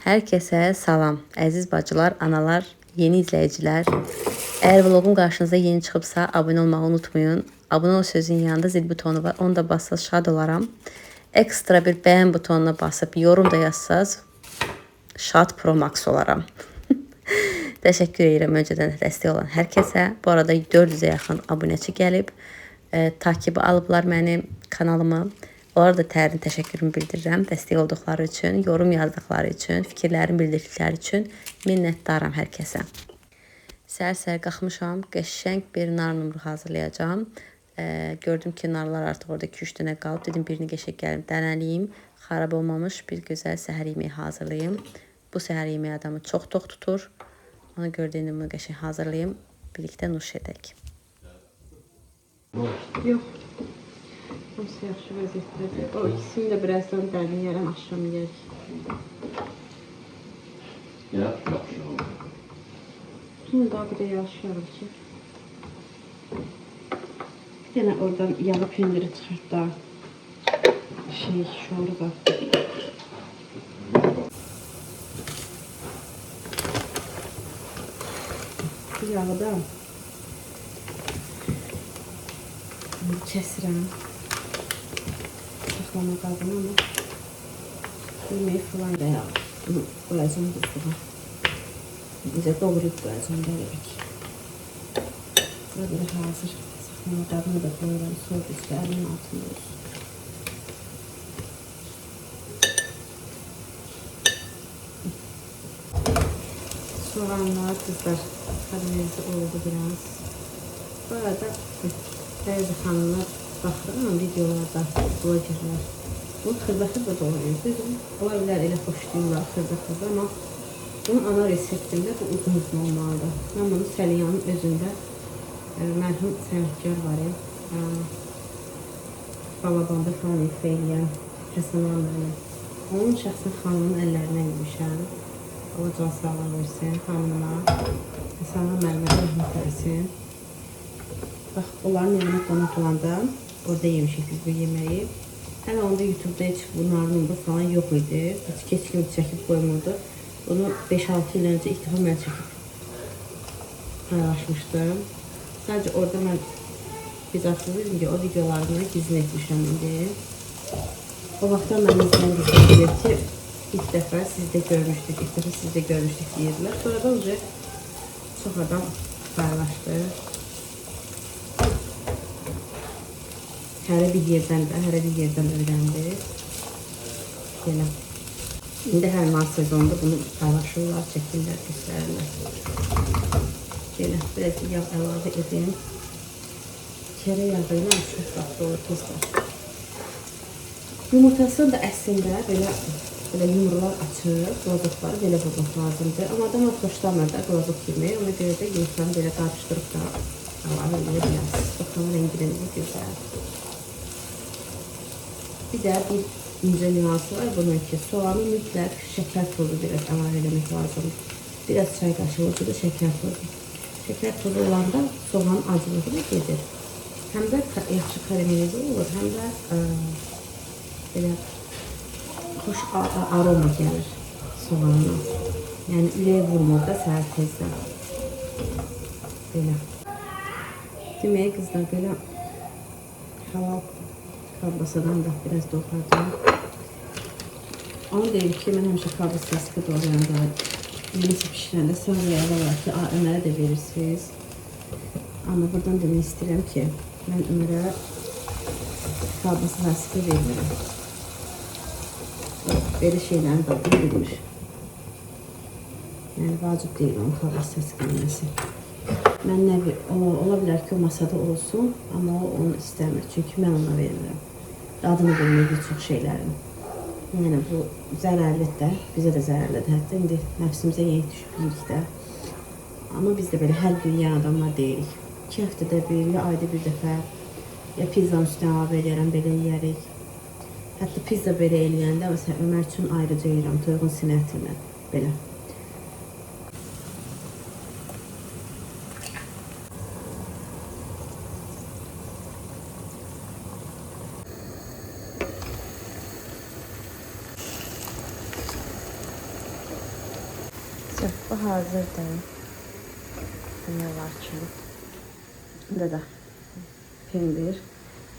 Herkese salam, əziz bacılar, analar, yeni izləyicilər. Əgər vloqum qarşınıza yeni çıxıbsa, abunə olmağı unutmayın. Abunə ol sözün yanında zil butonu var, onu da bassanız şad olaram. Ekstra bir bəyən butonuna basıb yorum da yazsanız şad Pro Max olaram. Təşəkkür edirəm öncədən dəstək olan hər kəsə. Bu arada 400-ə yaxın abunəçi gəlib, takibi alıblar mənim kanalımı. Onlara da tərin təşəkkürümü bildirirəm. Dəstək olduqları üçün, yorum yazdıqları üçün, fikirlərini bildirdikləri üçün minnətdaram hər kəsə. Səhər-səhər qalxmışam, qəşəng bir nar numru hazırlayacağam. Gördüm ki, narlar artıq orada 2-3 dənə qalıb. Dedim birini qəşəng gəlim, dənəliyim. Xarab olmamış bir gözəl səhər yeməyi hazırlayayım. Bu səhər yeməyi adamı çox tox tutur. Ona görə də bunu qəşəng hazırlayayım. Birlikdə nuş edək. Yox. Hamısı yaxşı vəziyyətdədir. O ikisini də birazdan dərləyərəm, axşam yeyək. Yaxşı oldu. Şimdi daha bir də yavaş yağır ki. Bir dənə oradan yağı pendiri çıxart da. Şoruba. Bu yağı da kəsirəm. Saxlama qabını ama yemeği falan da ya koyacağım buzluğa. Bize doğrayıp koyacağım böyle bir. Böyle hazır. Saxlama qabını da koyuram. Soğuk üstlərinin altında olsun. Soğanlar kızlar karamelize oldu biraz. Bu arada bəzi xanımlar baxıram videolarda, blogerlər. Bunu xırda-xırda doğrayır. Düzdür, ola bilər elə xoşlayırlar xırda-xırda, amma bunun ana reseptində bu uzun olmalıdır. Mən bunu Səliyanın özündə mərhum sənətkar var ya, Balabanda falan ifa eləyən Həsən Ağamənim. Onun şəxsən xanımın əllərindən yemişəm. Allah can sağlığı versin xanımına. Həsən Ağamənimə rəhmət eləsin. Bax, onların evine qonaq olanda orada yemişik biz bu yemeği. Hələ onda YouTube'da heç bunların onda falan yok idi. Heç kim çəkib qoymurdu. Bunu 5-6 il önce ilk defa mən çəkib paylaşmışdım. Sadece orada mən biz atılırdım ki o videolarını gizli etmişəm indi. O vaxtdan mən izləyən bilir ki ilk dəfə sizdə görmüşdük, ilk dəfə sizdə görmüşdük deyirdilər. Sonradan önce çox adam paylaşdı. Hərə bir yerdən öyrəndi. Belə. İndi hər mal sezonda bunu paylaşırlar, çəkirlər, göstərirlər. Belə, biraz yağ əlavə edeyim. Kərə yağı ilə çox vaxt olur tezlər. Yumurtası da əslində belə yumrular açır, qlazokları belə vurmaq lazımdır. Amma adamlar xoşlamır da qlazok yeməyi. Ona görə də yumurtanı belə qarışdırıb da əlavə edə bilərsiniz. Baxın, rənginin gözəl. Bir de bir ince nüansı var bunun ki soğanı mütləq şeker tozu biraz əlavə eləmək lazım. Biraz çay kaşığı da şeker tozu. Şeker tozu olanda soğanın acılığı da gedir. Hem de yaxşı karamelize olur, hem de belə xoş aroma gəlir soğanına. Yani ürəyə vurmur da səhər tezdən. Belə. Deməyə qızlar belə halal kalbasadan da biraz doğradım. Onu deyim ki, mən həmişə kalbasa sıkı doğrayanda, yeməsi pişirəndə sonra yağda var ki, Ömərə də verirsiniz. Amma buradan demək istəyirəm ki, mən Ömərə kalbasa sıkı vermirəm. Belə şeylərin dadını bilmir. Yəni, vacib deyil onun kalbasa sıkı verməsi. Mən nə ola bilər ki, o masada olsun, amma o onu istəmir. Çünki mən ona vermirəm. Adını bilmir bir çox şeylərin. Yəni bu zərərlidir də, bizə də zərərlidir. Hətta indi nəfsimizə yenik düşübük də. Amma biz də belə hər gün yeyən adamlar deyirik. 2 həftədə bir, ya ayda bir dəfə, ya pizzanın üstünə əlavə edərəm, belə yeyərik. Hətta pizza belə eləyəndə, məsələn, Ömər üçün ayrıca yeyirəm, toyuğun sinə ətinə, belə. Bu hazırdır. Ne var ki? Burada da pendir,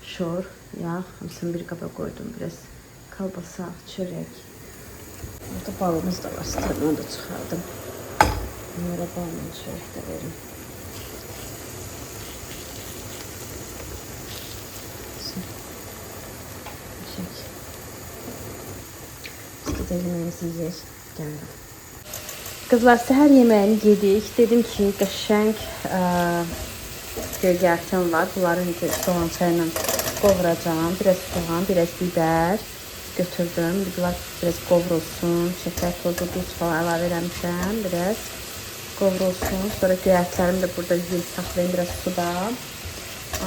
şor, yağ. Hamısını bir qaba koydum. Biraz kalbasa, çörek. Burada balımız da var. İstəyirəm, onu da çıxardım. Bunlara balımın çörək də verim. Biz de yemeğimizi yiyək. Gəlirəm. Kızlar səhər yeməyini yedik. Dedim ki, qəşəng gölgərtim var. Bunları soğan çayla qovuracağım. Biraz soğan, biraz biber götürdüm. Bunlar biraz qovrulsun. Şəkər, tozu, duz falan əlavə eləmişəm. Biraz qovrulsun. Sonra göyərtlərimi də burada saxlayayım biraz suda.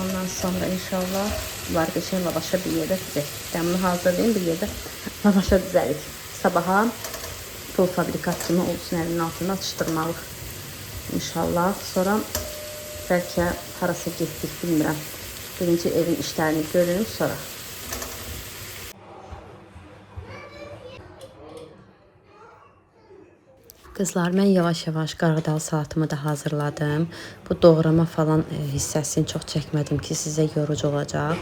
Ondan sonra inşallah bunlar qəşəng lavaşa bir yerdə düzək. Dəmini hazırlayayım, bir yerdə lavaşa düzəlik. Sabaha pul fabrikasını olsun əlinin altında atışdırmalıq. İnşallah. Sonra bəlkə harasa getdik, bilmirəm. Birinci evin işlərini görürüm sonra. Kızlar, mən yavaş-yavaş qarğıdal salatımı da hazırladım. Bu doğrama falan hissəsini çox çəkmədim ki, sizə yorucu olacaq.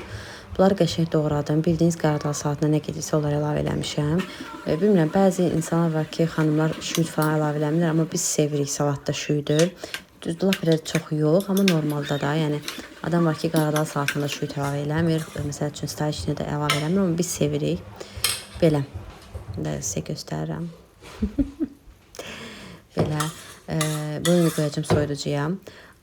Bunları qəşəng doğradım. Bildiyiniz qarğıdal salatına nə gedirsə onları əlavə eləmişəm. Bilmirəm, bəzi insanlar var ki, xanımlar şüyd falan əlavə eləmirlər, amma biz sevirik salatda şüydür. Düzdür, lap çox yox, amma normalda da, yəni adam var ki, qarğıdal salatında şüyd əlavə eləmir. Məsəl üçün staj içində də əlavə eləmir, amma biz sevirik. Belə. Sizə göstərirəm. Belə. Bunu qoyacağım soyuducuya.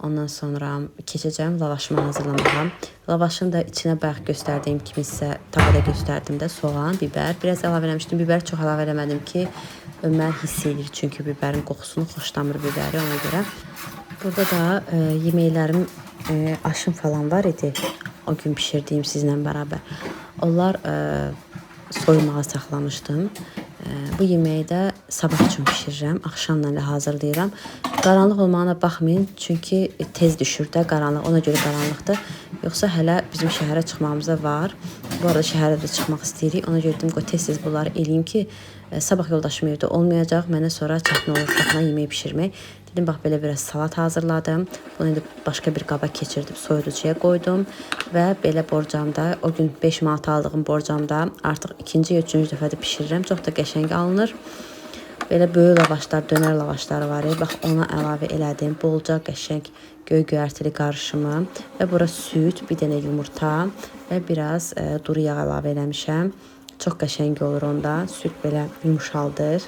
Ondan sonra keçəcəm lavaşımı hazırlamağa. Lavashın da içinə bayaq göstərdiyim kimi sizə tavada göstərdim də soğan, biber. Biraz əlavə eləmişdim. Biber çox əlavə eləmədim ki, Ömər hiss edir. Çünki biberin qoxusunu xoşlamır biberi, ona görə. Burada da yeməklərim, aşım falan var idi. O gün pişirdiyim sizlə bərabər. Onlar soymağa saxlamışdım. Bu yeməyi də sabah üçün pişirirəm. Axşamla da hazırlayıram. Qaranlıq olmağına baxmayın. Çünki tez düşür də qaranlıq. Ona görə qaranlıqdır. Yoxsa hələ bizim şəhərə çıxmamıza var. Bu arada şəhərə də çıxmaq istəyirik. Ona görə dedim ki, tez-tez bunları eləyim ki, sabah yoldaşım evdə olmayacaq. Mənə sonra çətin olur uşaqla yemək pişirmək. Dedim, bax, belə biraz salat hazırladım. Bunu indi başqa bir qaba keçirdim, soyuducuya qoydum. Və belə borcamda, o gün 5 manat aldığım borcamda artıq ikinci ya üçüncü dəfədə pişirirəm. Çox da qəşəng alınır. Belə böyük lavaşlar, dönər lavaşları var. Bax, ona əlavə elədim. Bolca qəşəng göy-göyərtili qarışımı. Və bura süd, bir dənə yumurta və biraz duru yağ əlavə eləmişəm. Çox qəşəng olur onda. Süd belə yumuşaldır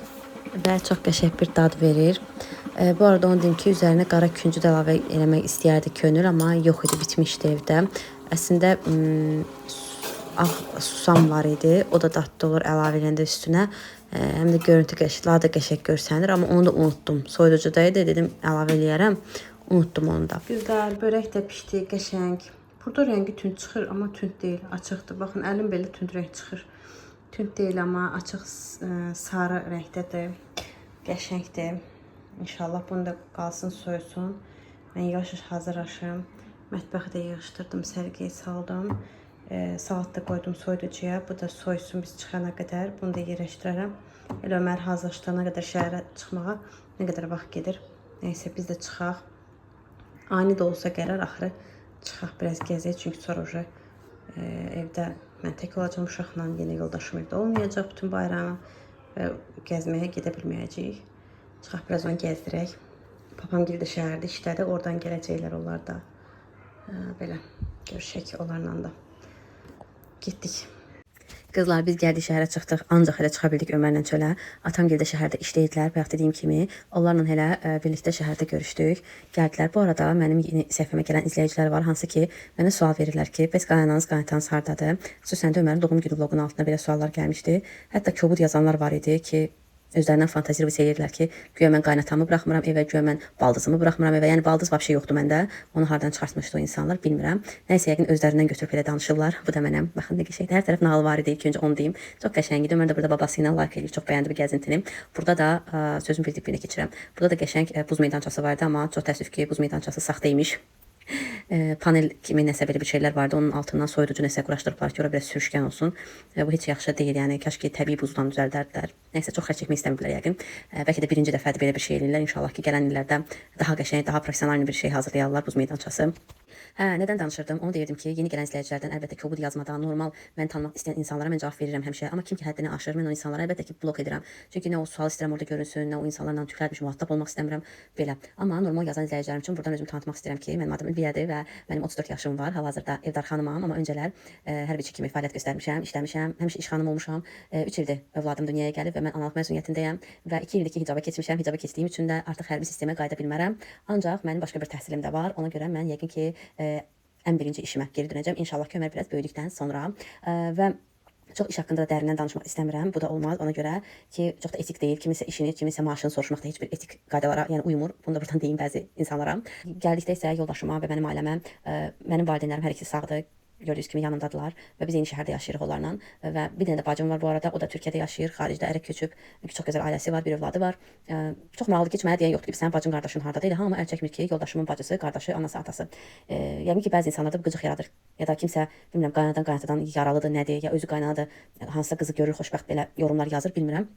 və çox qəşəng bir dad verir. Bu arada onu deyim ki, üzərinə qara küncü də əlavə eləmək istəyərdi könül, amma yox idi, bitmişdi evdə. Əslində susam var idi, o da dadlı olur əlavə eləndə üstünə. Həm də görüntü daha da qəşəng görsənir, amma onu da unutdum. Soyuducudaydı, dedim əlavə eləyərəm, unutdum onu da. Güzlər, börək də pişdi, qəşəng. Burada rəngi tünd çıxır, amma tünd deyil, açıqdır. Baxın, əlim belə tünd rəng çıxır. Tünd deyil, amma açıq sarı rəngdədir, qəşəngdir. İnşallah bunu da qalsın, soyusun. Mən yavaş-yavaş hazırlaşım. Mətbəxi də yığışdırdım, sərgiyə saldım. Salat da qoydum soyuducuya. Bu da soysun biz çıxana qədər. Bunu da yerləşdirərəm. Elə Ömər hazırlaşdırana qədər şəhərə çıxmağa nə qədər vaxt gedir. Nəysə, biz də çıxaq. Ani də olsa gələr, axırı çıxaq, biraz gəzək. Çünki sonra evdə mən tək olacağım uşaqla, yenə yoldaşım evdə olmayacaq bütün bayramı və gəzməyə gedə bilməyəcəyik. Çıxaq, biraz onu gəzdirək. Papam gibi də şəhərdə işlədi, oradan gələcəklər onlar da. Belə, görüşək onlarla da. Getdik. Qızlar, biz gəldik şəhərə çıxdıq, ancaq hələ çıxa bildik Ömərlə çölə. Atam gəldə şəhərdə işləyidilər, bayaq dediyim kimi. Onlarla hələ birlikdə şəhərdə görüşdük. Gəldilər. Bu arada mənim yeni səhifəmə gələn izləyicilər var, hansı ki, mənə sual verirlər ki, bəs qaynananız, qaynatanız hardadır? Xüsusən də Ömərin doğum günü vlogunun altına belə suallar gəlmişdi. Hətta kobud yazanlar var idi ki, özlərindən fantazir edirlər ki, güya mən qaynatamı buraxmıram evə, güya mən baldızımı buraxmıram evə. Yəni baldız vəbşə yoxdur məndə. Onu hardan çıxartmışdı o insanlar, bilmirəm. Nəysə, yəqin özlərindən götürüb elə danışırlar. Bu da mənəm. Baxın nə qəşəngdir. Hər tərəf nağıl var idi. İlk öncə onu deyim. Çox qəşəng idi. Ömər də burada babası ilə like eləyir. Çox bəyəndi bu gəzintini. Burada da sözüm bildiyini keçirəm. Burada da qəşəng buz meydançası vardı, amma çox təəssüf ki, buz meydançası saxta imiş. panel kimi nəsə belə bir şeylər vardı. Onun altından soyuducu nəsə quraşdırıblar ki, ora biraz sürüşkən olsun. Bu heç yaxşı deyil. Yəni kaş ki təbii buzdan düzəldərdilər. Nəysə çox xərc çəkmək istəmirlər yəqin. Bəlkə də birinci dəfədir belə bir şey eləyirlər. İnşallah ki gələn illərdə daha qəşəng, daha professional bir şey hazırlayarlar buz meydançası. Nədən danışırdım? Onu deyirdim ki, yeni gələn izləyicilərdən əlbəttə ki, o bu yazmada normal mən tanımaq istəyən insanlara mən cavab verirəm həmişə. Amma kim ki həddini aşır, mən o insanlara əlbəttə ki, blok edirəm. Çünki nə o sual istəyirəm orada görünsün, nə o insanlarla tüklərmiş mühatap olmaq istəmirəm belə. Amma normal yazan izləyicilərim üçün buradan özümü tanıtmaq istəyirəm ki, mənim adım Ülviyyədir və mənim 34 yaşım var. Hal-hazırda evdar xanımam, amma öncələr hərbiçi kimi fəaliyyət göstərmişəm, işləmişəm, həmişə iş xanımı olmuşam. 3 ildir övladım dünyaya gəlib və mən analıq məzuniyyətindəyəm və 2 ildir ki, hicaba keçmişəm. Hicaba keçdiyim üçün də artıq hərbi sistemə qayıda bilmərəm. Ancaq mənim başqa bir təhsilim də var. Ona görə mən yəqin ki, ən birinci işimə geri dönəcəm. İnşallah ki, Ömər biraz böyüdükdən sonra və çox iş haqqında da dərindən danışmaq istəmirəm. Bu da olmaz. Ona görə ki, çox da etik deyil. Kimisə işini, kimisə maaşını soruşmaq da heç bir etik qaydalara, yəni uymur. Bunu da buradan deyim bəzi insanlara. Gəldikdə isə yoldaşıma və mənim ailəmə, mənim valideynlərim hər ikisi sağdır. Gördüyünüz kimi yanımdadılar və biz eyni şəhərdə yaşayırıq onlarla və bir dənə də bacım var bu arada, o da Türkiyədə yaşayır, xaricdə ərə köçüb, çox gözəl ailəsi var, bir övladı var. Çox maraqlı ki, mənə deyən yoxdur ki, sənin bacın, qardaşın hardadır? Elə hamı əl çəkmir ki, yoldaşımın bacısı, qardaşı, anası, atası. Yəni ki, bəzi insanlarda bu qıcıq yaradır. Ya da kimsə, bilmirəm, qaynanadan yaralıdır, nədir, ya özü qaynanadır, hansısa qızı görür, xoşbəxt belə yorumlar yazır, bilmirəm.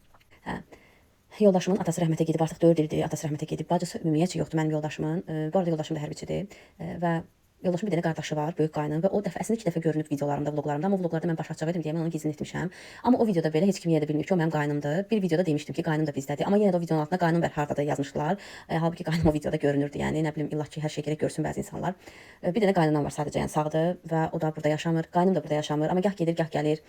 Yoldaşımın atası rəhmətə gedib, artıq 4 ildir atası rəhmətə gedib, bacısı ümumiyyətcə yoxdur mənim yoldaşımın. Bu arada yoldaşım da hərbiçidir və yoldaşımın bir dənə qardaşı var, böyük qaynım və o əslində 2 dəfə görünüb videolarımda, vloqlarımda, amma vloqlarda mən baş açıq edim deyə mən onu gizlin etmişəm. Amma o videoda belə heç kim yeyə də bilmir ki, o mənim qaynımdır. Bir videoda demişdim ki, qaynım da bizdədir, amma yenə də o videonun altına qaynım var hardadır yazmışdılar. Halbuki qaynım o videoda görünürdü, yəni nə bilim illah ki, hər şey gərək görsün bəzi insanlar. Bir dənə qaynanam var sadəcə, yəni sağdır və o da burada yaşamır, qaynım da burada yaşamır, amma gah gedir, gah gəlir.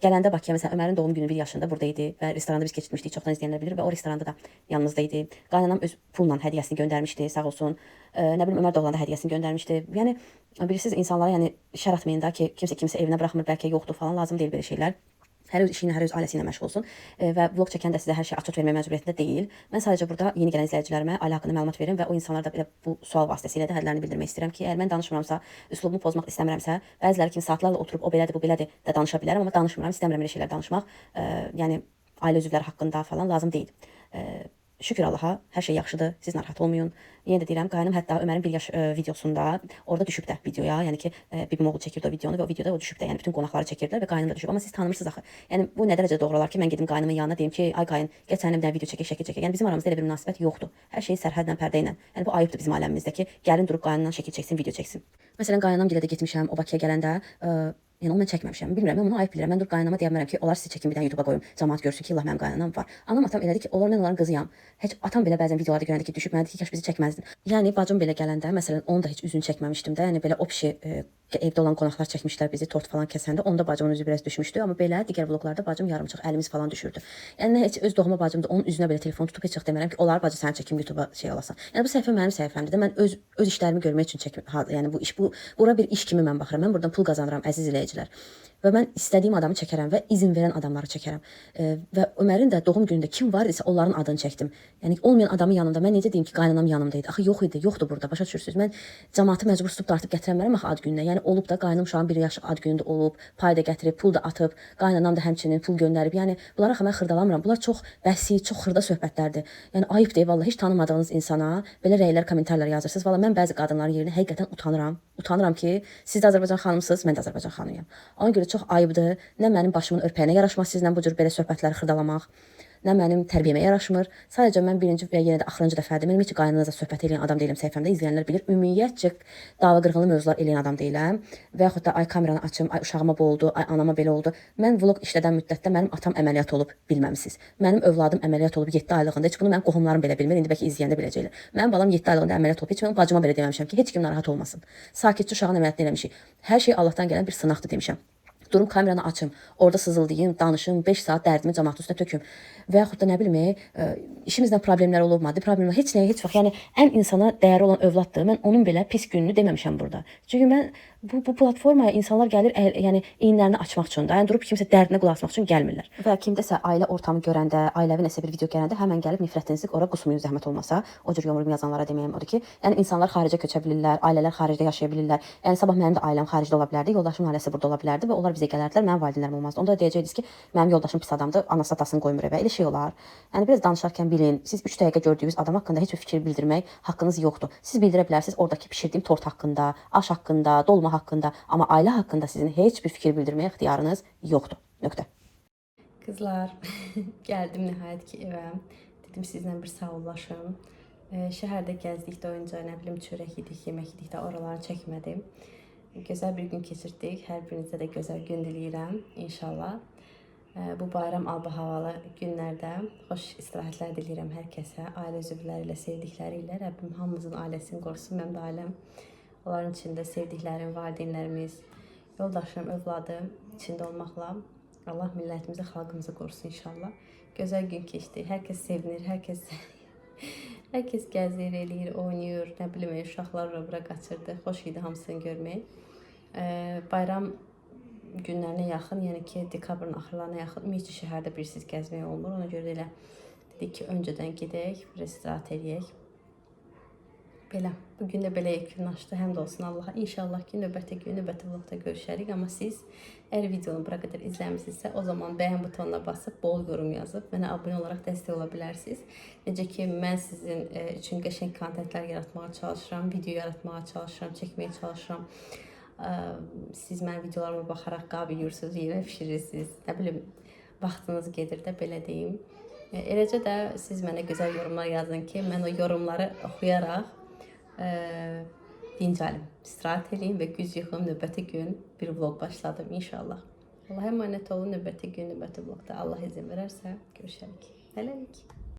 Gələndə Bakıya məsələn Ömərin doğum günü 1 yaşında burada idi və restoranda biz keçirmişdik, çoxdan izləyənlər bilir və o restoranda da yanımızda idi. Qaynanam öz pulla hədiyyəsini göndərmişdi, sağ olsun. Nə bilim Ömər doğulanda hədiyyəsini göndərmişdi. Yəni bilirsiniz insanlara yəni şər atmayın da ki, kimsə evinə buraxmır, bəlkə yoxdur falan, lazım deyil belə şeylər. Hər öz işi ilə, hər öz ailəsi ilə məşğul olsun və vlog çəkəndə sizə hər şey açıq vermək məcburiyyətində deyil. Mən sadəcə burada yeni gələn izləyicilərimə ailə haqqında məlumat verim və o insanlara da belə bu sual vasitəsilə də hədlərini bildirmək istəyirəm ki, əgər mən danışmıramsa, üslubumu pozmaq istəmirəmsə, bəziləri kimi saatlarla oturub o belədir, bu belədir də danışa bilərəm, amma danışmıram, istəmirəm belə şeylər danışmaq. Yəni ailə üzvləri haqqında falan lazım deyil. Şükür Allaha, hər şey yaxşıdır, siz narahat olmayın. Yenə də deyirəm, qaynım hətta Ömərin 1 yaş videosunda orada düşüb də videoya, yəni ki, bibim oğlu çəkirdi o videonu və o videoda o düşüb də, yəni bütün qonaqları çəkirdilər və qaynım da düşüb. Amma siz tanımırsınız axı. Yəni bu nə dərəcədə doğru olar ki, mən gedim qaynımın yanına deyim ki, ay qayn, gəl səninlə bir dənə video çəkək, şəkil çəkək. Yəni bizim aramızda elə bir münasibət yoxdur. Hər şey sərhədlə, pərdə ilə. Yəni bu ayıbdır bizim aləmimizdə ki, gəlin durub qaynımla şəkil çəksin, video çəksin. Məsələn, qaynanam gilə də getmişəm, o Bakıya gələndə yəni onu mən çəkməmişəm. Bilmirəm, mən onu ayıb bilirəm. Mən dur qaynanama deyə bilmərəm ki, onlar sizi çəkin bir dənə YouTube-a qoyum. Cəmaət görsün ki, Allah mənim qaynanam var. Anam atam elədi ki, onlar mən onların qızıyam. Heç atam belə bəzən videolarda görəndə ki, düşüb mənə deyir ki, kaş bizi çəkməzdin. Yəni bacım belə gələndə, məsələn, onu da heç üzünü çəkməmişdim də. Yəni belə o pişi evdə olan qonaqlar çəkmişlər bizi tort falan kəsəndə, onda bacımın üzü biraz düşmüşdü, amma belə digər vloqlarda bacım yarımçıq əlimiz falan düşürdü. Yəni heç öz doğma bacımdır, onun üzünə belə telefon tutub heç demərəm ki, onlar bacı səni çəkim YouTube-a şey olasan. Yəni bu səhifə mənim səhifəmdir də. Mən öz işlərimi görmək üçün çəkirəm. Yəni bu iş bura bir iş kimi mən baxıram. Mən buradan pul qazanıram, əziz izləyicilər. Və mən istədiyim adamı çəkərəm və izin verən adamları çəkərəm. Və Ömərin də doğum günündə kim var idisə onların adını çəkdim. Yəni olmayan adamın yanında mən necə deyim ki, qaynanam yanımda idi. Axı yox idi, yoxdur burada. Başa düşürsüz? Mən cəmaatı məcbur tutub dartıb gətirəmərəm axı ad gününə. Yəni olub da qaynım uşağın 1 yaş ad günündə olub, pay da gətirib, pul da atıb, qaynanam da həmçinin pul göndərib. Yəni bunlara axı mən xırdalamıram. Bunlar çox bəsi, çox xırda söhbətlərdir. Yəni ayıb deyil vallahi, heç tanımadığınız insana belə rəylər, kommentarlar yazırsınız. Vallahi mən bəzi qadınların yerinə həqiqətən utanıram. Utanıram ki, siz də Azərbaycan xanımsınız, mən də Azərbaycan xanımıyam. Ona görə çox ayıbdır. Nə mənim başımın örpəyinə yaraşmaz sizlə bu cür belə söhbətləri xırdalamaq, nə mənim tərbiyəmə yaraşmır. Sadəcə mən birinci və yenə də axırıncı dəfədir. Mənim heç qaynanızla söhbət edən adam deyiləm səhifəmdə. İzləyənlər bilir. Ümumiyyətcə dava qırğınlı mövzular eləyən adam deyiləm. Və yaxud da ay kameranı açım, ay uşağıma bu oldu, ay anama belə oldu. Mən vloq işlədən müddətdə mənim atam əməliyyat olub, bilməmisiniz. Mənim övladım əməliyyat olub 7 aylığında. Heç bunu mənim qohumlarım belə bilmir. İndi bəlkə izləyəndə biləcəklər. Mənim balam 7 aylığında əməliyyat olub. Heç mən bacıma belə deməmişəm ki, heç kim narahat olmasın. Sakitcə uşağın əməliyyatını eləmişik. Hər şey Allahdan gələn bir sınaqdır demişəm. Durum kameranı açım, orada sızıldayım, danışım, 5 saat dərdimi cəmaatın üstünə töküm. Və yaxud da nə bilim, işimizlə problemlər olub, maddi problemlər, heç nəyə, heç vaxt. Yəni ən insana dəyəri olan övladdır. Mən onun belə pis gününü deməmişəm burada. Çünki mən Bu platformaya insanlar gəlir, yəni iyinlərini açmaq üçün də, yəni durub kimsə dərdinə qulaq asmaq üçün gəlmirlər. Və kimdəsə ailə ortamı görəndə, ailəvi nəsə bir video görəndə həmən gəlib nifrətinizi ora qusmayın zəhmət olmasa. O cür yorum yazanlara deməyim odur ki, yəni insanlar xaricə köçə bilirlər, ailələr xaricdə yaşaya bilirlər. Yəni sabah mənim də ailəm xaricdə ola bilərdi, yoldaşımın ailəsi burada ola bilərdi və onlar bizə gələrdilər, mənim valideynlərim olmazdı. Onda da deyəcəydiniz ki, mənim yoldaşım pis adamdır, anası atasını qoymur evə. Elə şey olar. Yəni biraz danışarkən bilin, siz 3 dəqiqə gördüyünüz adam haqqında heç bir fikir bildirmək haqqınız yoxdur. Siz bildirə bilərsiniz oradakı bişirdiyim tort haqqında, aş haqqında, dolma haqqında, amma ailə haqqında sizin heç bir fikir bildirməyə ixtiyarınız yoxdur. Nöqtə. Qızlar, gəldim nəhayət ki evə. Dedim sizlə bir sağollaşım. Şəhərdə gəzdikdə oyunca, nə bilim, çörək yedik, yemək yedik də oraları çəkmədim. Gözəl bir gün keçirdik. Hər birinizə də gözəl gün diləyirəm inşallah. Bu bayram alba havalı günlərdə xoş istirahətlər diləyirəm hər kəsə. Ailə üzvləri ilə, sevdikləri ilə. Rəbbim hamımızın ailəsini qorusun. Mənim də ailəm. Onların içində sevdiklərim, valideynlərimiz, yoldaşım, övladım içində olmaqla Allah millətimizi, xalqımızı qorusun inşallah. Gözəl gün keçdi. Hər kəs sevinir, hər kəs gəzir, eləyir, oynayır, nə bilim, uşaqlar ora-bura qaçırdı. Xoş idi hamısını görmək. Bayram günlərinə yaxın, yəni ki, dekabrın axırlarına yaxın ümumiyyətlə şəhərdə birsiz gəzmək olmur. Ona görə də elə dedik ki, öncədən gedək, biraz istirahat edək. Belə, bugün də belə yekunlaşdı. Həmd olsun Allaha. İnşallah ki, növbəti vlogda görüşərik. Amma siz əgər videonu bura qədər izləmisinizsə, o zaman bəyən butonuna basıb, bol yorum yazıb, mənə abunə olaraq dəstək ola bilərsiniz. Necə ki, mən sizin üçün qəşəng kontentlər yaratmağa çalışıram, video yaratmağa çalışıram, çəkməyə çalışıram. Siz mənim videolarıma baxaraq qab yiyorsunuz, yemək pişirirsiniz. Nə bilim, vaxtınız gedir də, belə deyim. Eləcə də siz mənə gözəl yorumlar yazın ki, mən o yorumları oxuyaraq dincəlim, istirahət edeyim və güc yığım. Növbəti gün bir vlog başladım inşallah. Allah'a emanet olun. Növbəti gün, növbəti vlogda Allah izin verərsə görüşərik. Hələlik.